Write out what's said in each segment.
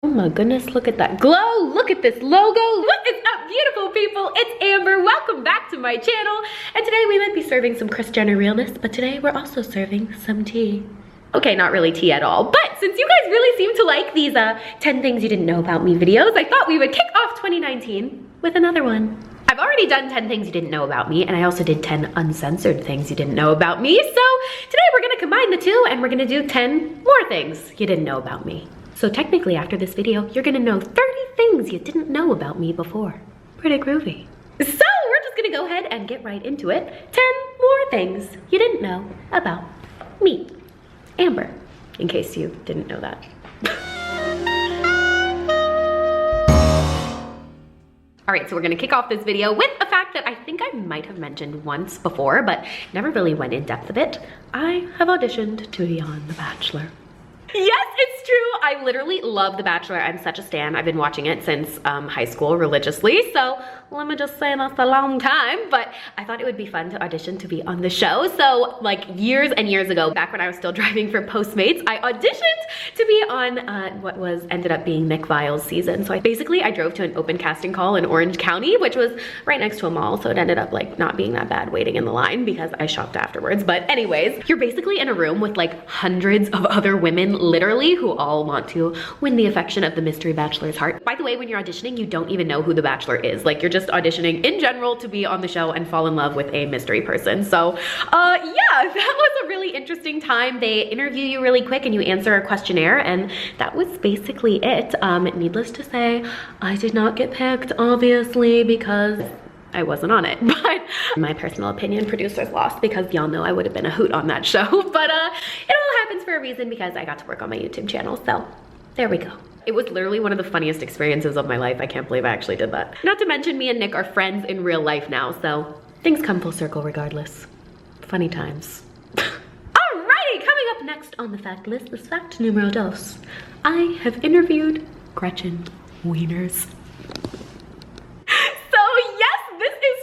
Oh my goodness, look at that glow. Look at this logo. What is up, beautiful people? It's Amber. Welcome back to my channel. And today we might be serving some Kris Jenner realness, but today we're also serving some tea. Okay, not really tea at all, but since you guys really seem to like these 10 things you didn't know about me videos, I thought we would kick off 2019 with another one. I've already done 10 things you didn't know about me, and I also did 10 uncensored things you didn't know about me. So today we're gonna combine the two and we're gonna do 10 more things you didn't know about me. So technically after this video, you're gonna know 30 things you didn't know about me before. Pretty groovy. So we're just gonna go ahead and get right into it. 10 more things you didn't know about me. Amber, in case you didn't know that. All right, so we're gonna kick off this video with a fact that I think I might have mentioned once before, but never really went in depth of it. I have auditioned to be on The Bachelor. Yes, it's true. I literally love The Bachelor. I'm such a stan. I've been watching it since high school religiously. So let me just say that's a long time, but I thought it would be fun to audition to be on the show. So like years and years ago, back when I was still driving for Postmates, I auditioned to be on what ended up being Nick Viall's season. So I drove to an open casting call in Orange County, which was right next to a mall. So it ended up like not being that bad waiting in the line because I shopped afterwards. But anyways, you're basically in a room with like hundreds of other women literally who all want to win the affection of the mystery bachelor's heart. By the way, when you're auditioning, you don't even know who the bachelor is. Like you're just auditioning in general to be on the show and fall in love with a mystery person. So yeah, that was a really interesting time. They interview you really quick and you answer a questionnaire, and that was basically it. Needless to say, I did not get picked, obviously, because I wasn't on it. But in my personal opinion, producers lost because y'all know I would have been a hoot on that show. But it all happens for a reason because I got to work on my YouTube channel. So there we go. It was literally one of the funniest experiences of my life. I can't believe I actually did that. Not to mention me and Nick are friends in real life now, so things come full circle regardless. Funny times. Alrighty, coming up next on the fact list is fact numero dos. I have interviewed Gretchen Wieners.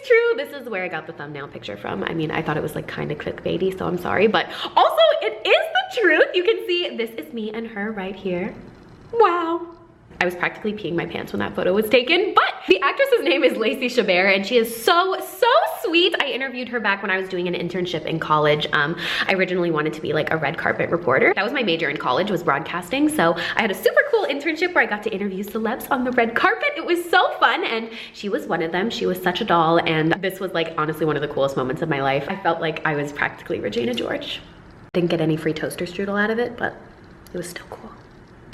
True, this is where I got the thumbnail picture from. I mean, I thought it was like kind of clickbaity, so I'm sorry, but also it is the truth. You can see this is me and her right here. Wow. I was practically peeing my pants when that photo was taken, but the actress's name is Lacey Chabert, and she is so sweet. I interviewed her back when I was doing an internship in college. I originally wanted to be like a red carpet reporter. That was my major in college, was broadcasting. So I had a super cool internship where I got to interview celebs on the red carpet. It was so fun, and she was one of them. She was such a doll, and this was like honestly one of the coolest moments of my life. I felt like I was practically Regina George. Didn't get any free toaster strudel out of it, but it was still cool.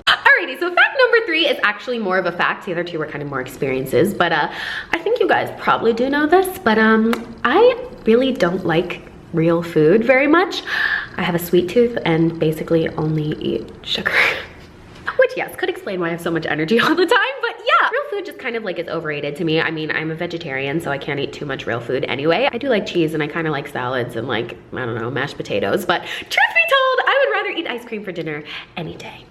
Alrighty, so fact number 3 is actually more of a fact. The other two were kind of more experiences, but I think you guys probably do know this, but I really don't like real food very much. I have a sweet tooth and basically only eat sugar. Which, yes, could explain why I have so much energy all the time, but yeah, real food just kind of like is overrated to me. I mean, I'm a vegetarian, so I can't eat too much real food anyway. I do like cheese and I kind of like salads and like, I don't know, mashed potatoes, but truth be told, I would rather eat ice cream for dinner any day.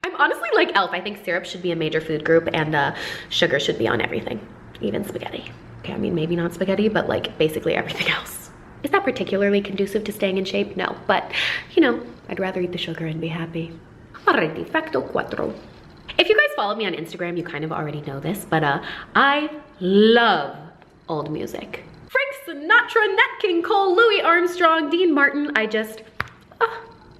I'm honestly like Elf. I think syrup should be a major food group and sugar should be on everything, even spaghetti. Okay, I mean, maybe not spaghetti, but like basically everything else. Is that particularly conducive to staying in shape? No, but you know, I'd rather eat the sugar and be happy. Alrighty, facto cuatro. If you guys follow me on Instagram, you kind of already know this, but I love old music. Frank Sinatra, Nat King Cole, Louis Armstrong, Dean Martin,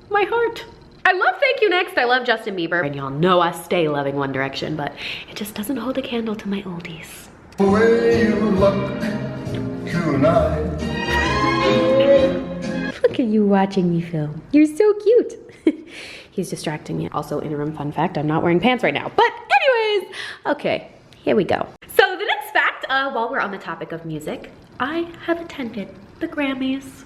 my heart. I love Thank You Next, I love Justin Bieber, and y'all know I stay loving One Direction, but it just doesn't hold a candle to my oldies. The way you look tonight. Look at you watching me film. You're so cute. He's distracting me. Also, interim fun fact, I'm not wearing pants right now. But anyways, okay, here we go. So the next fact, while we're on the topic of music, I have attended the Grammys.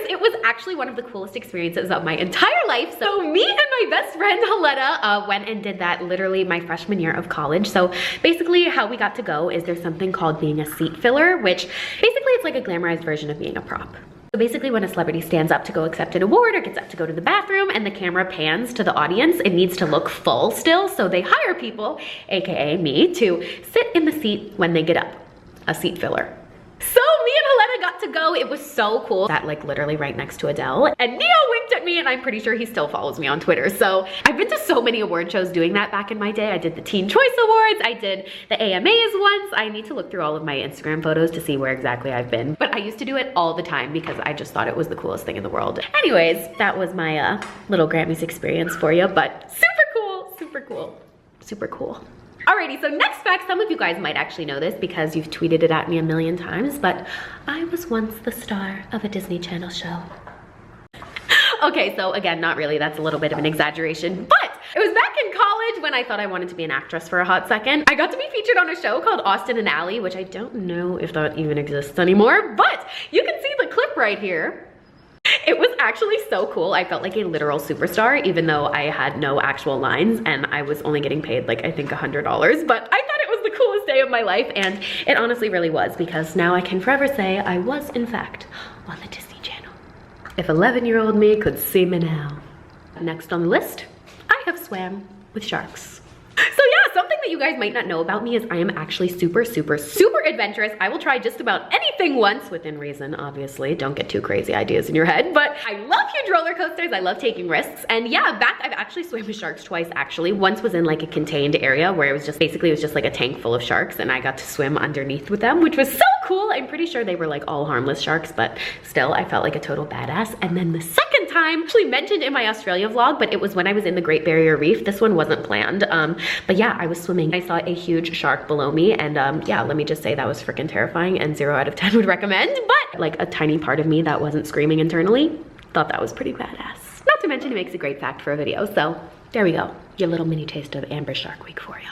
It was actually one of the coolest experiences of my entire life. So me and my best friend Haletta went and did that literally my freshman year of college. So basically how we got to go is there's something called being a seat filler, which basically it's like a glamorized version of being a prop. So basically when a celebrity stands up to go accept an award or gets up to go to the bathroom and the camera pans to the audience, it needs to look full still. So they hire people, AKA me, to sit in the seat when they get up, a seat filler. So me and Haletta got to go. It was so cool. Sat like literally right next to Adele, and Neo winked at me, and I'm pretty sure he still follows me on Twitter. So I've been to so many award shows doing that back in my day. I did the Teen Choice Awards, I did the AMAs once. I need to look through all of my Instagram photos to see where exactly I've been, but I used to do it all the time because I just thought it was the coolest thing in the world. Anyways, that was my little Grammys experience for you, but super cool, super cool, super cool. Alrighty, so next fact, some of you guys might actually know this because you've tweeted it at me a million times, but I was once the star of a Disney Channel show. Okay, so again, not really, that's a little bit of an exaggeration, but it was back in college when I thought I wanted to be an actress for a hot second. I got to be featured on a show called Austin and Ally, which I don't know if that even exists anymore, but you can see the clip right here. It was actually so cool. I felt like a literal superstar, even though I had no actual lines and I was only getting paid like, I think $100, but I thought it was the coolest day of my life, and it honestly really was, because now I can forever say I was, in fact, on the Disney Channel. If 11-year-old me could see me now. Next on the list, I have swam with sharks. So yeah, something that you guys might not know about me is I am actually super, super, super adventurous. I will try just about anything once, within reason, obviously. Don't get too crazy ideas in your head, but I love huge roller coasters. I love taking risks. And yeah, I've actually swam with sharks twice, actually. Once was in like a contained area where it was just, basically it was just like a tank full of sharks, and I got to swim underneath with them, which was so cool. I'm pretty sure they were like all harmless sharks, but still I felt like a total badass. And then the second time, actually mentioned in my Australia vlog, but it was when I was in the Great Barrier Reef. This one wasn't planned. But yeah, I was swimming. I saw a huge shark below me, and yeah, let me just say that was freaking terrifying, and 0 out of 10 would recommend. But like a tiny part of me that wasn't screaming internally thought that was pretty badass. Not to mention it makes a great fact for a video. So there we go. Your little mini taste of Amber Shark Week for you.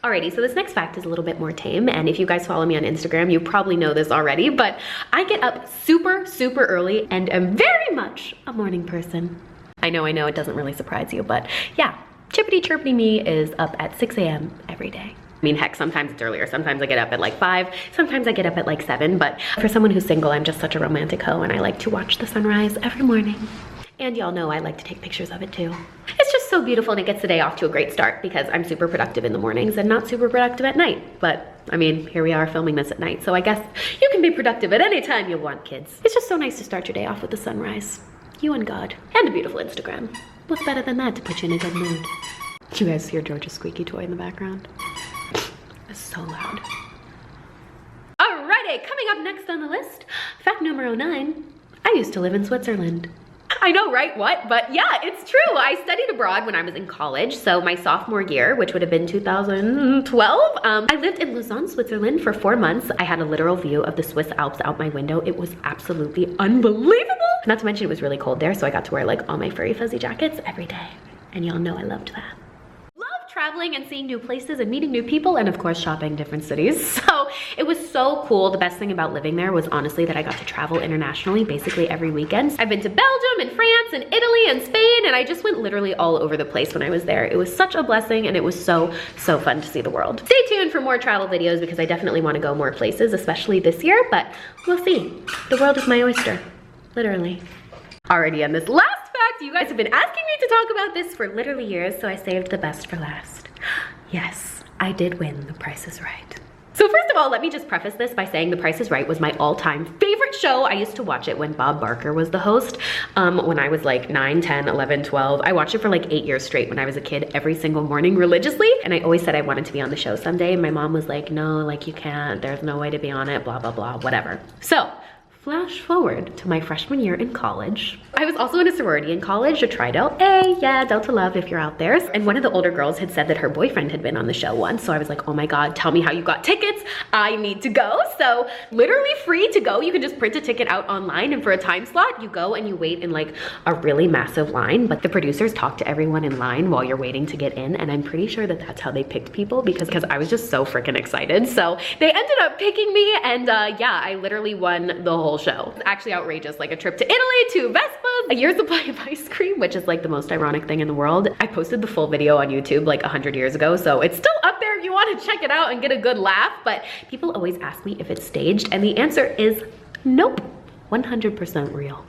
Alrighty, so this next fact is a little bit more tame, and if you guys follow me on Instagram, you probably know this already, but I get up super, super early and am very much a morning person. I know it doesn't really surprise you, but yeah, chippity chirpity me is up at 6 a.m. every day. I mean, heck, sometimes it's earlier. Sometimes I get up at like 5, sometimes I get up at like 7, but for someone who's single, I'm just such a romantic hoe, and I like to watch the sunrise every morning. And y'all know I like to take pictures of it too. It's just so beautiful, and it gets the day off to a great start because I'm super productive in the mornings and not super productive at night. But I mean, here we are filming this at night, so I guess you can be productive at any time you want, kids. It's just so nice to start your day off with the sunrise. You and God. And a beautiful Instagram. What's better than that to put you in a good mood? You guys hear George's squeaky toy in the background? It's so loud. Alrighty, coming up next on the list, fact numero 9, I used to live in Switzerland. I know, right? What? But yeah, it's true. I studied abroad when I was in college. So my sophomore year, which would have been 2012, I lived in Lausanne, Switzerland for 4 months. I had a literal view of the Swiss Alps out my window. It was absolutely unbelievable. Not to mention it was really cold there, so I got to wear like all my furry fuzzy jackets every day. And y'all know I loved that. Traveling and seeing new places and meeting new people, and of course shopping different cities. So it was so cool. The best thing about living there was honestly that I got to travel internationally basically every weekend. I've been to Belgium and France and Italy and Spain, and I just went literally all over the place when I was there. It was such a blessing, and it was so fun to see the world. Stay tuned for more travel videos because I definitely want to go more places, especially this year, but we'll see. The world is my oyster, literally. Already on this last fact, you guys have been asking me to talk about this for literally years, so I saved the best for last. Yes, I did win The Price is Right. So first of all, let me just preface this by saying The Price is Right was my all-time favorite show. I used to watch it when Bob Barker was the host, when I was like 9, 10, 11, 12. I watched it for like 8 years straight when I was a kid every single morning religiously, and I always said I wanted to be on the show someday, and my mom was like, no, like you can't, there's no way to be on it, blah, blah, blah, whatever. So, flash forward to my freshman year in college. I was also in a sorority in college, a Tri-Del A, yeah, Delta Love if you're out there. And one of the older girls had said that her boyfriend had been on the show once, so I was like, oh my God, tell me how you got tickets. I need to go. So literally free to go. You can just print a ticket out online, and for a time slot, you go and you wait in like a really massive line, but the producers talk to everyone in line while you're waiting to get in, and I'm pretty sure that that's how they picked people because I was just so freaking excited. So they ended up picking me, and yeah, I literally won the whole show. It's actually outrageous, like a trip to Italy, to Vespa's, a year's supply of ice cream, which is like the most ironic thing in the world. I posted the full video on YouTube like 100 years ago, so it's still up there if you want to check it out and get a good laugh, but people always ask me if it's staged, and the answer is nope, 100% real.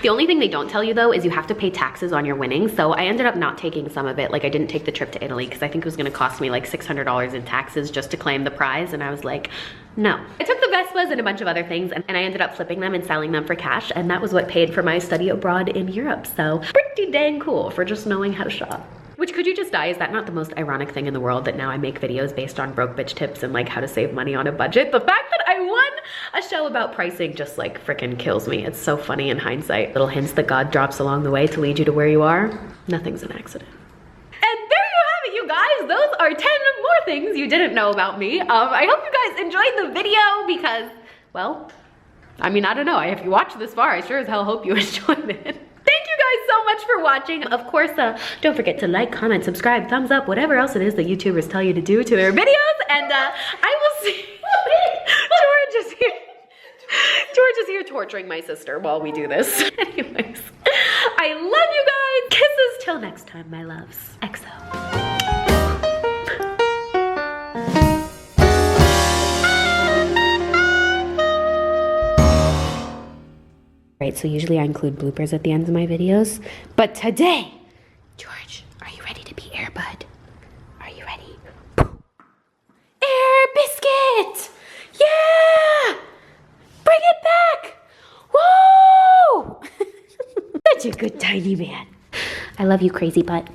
The only thing they don't tell you though is you have to pay taxes on your winnings. So I ended up not taking some of it. Like I didn't take the trip to Italy because I think it was gonna cost me like $600 in taxes just to claim the prize. And I was like, no. I took the Vespas and a bunch of other things and I ended up flipping them and selling them for cash. And that was what paid for my study abroad in Europe. So pretty dang cool for just knowing how to shop. Which, could you just die? Is that not the most ironic thing in the world that now I make videos based on broke bitch tips and like how to save money on a budget? The fact that I won a show about pricing just like freaking kills me. It's so funny in hindsight. Little hints that God drops along the way to lead you to where you are. Nothing's an accident. And there you have it, you guys. Those are 10 more things you didn't know about me. I hope you guys enjoyed the video because, well, I mean, I don't know. If you watched this far, I sure as hell hope you enjoyed it. Thank you guys so much for watching. Of course, don't forget to like, comment, subscribe, thumbs up, whatever else it is that YouTubers tell you to do to their videos. And I will see. George is here torturing my sister while we do this. Anyways, I love you guys. Kisses till next time, my loves. XO. Right, so usually I include bloopers at the end of my videos, but today, George, are you ready to be Air Bud? Are you ready? Air Biscuit! Yeah! Bring it back! Whoa! Such a good tiny man. I love you, crazy butt.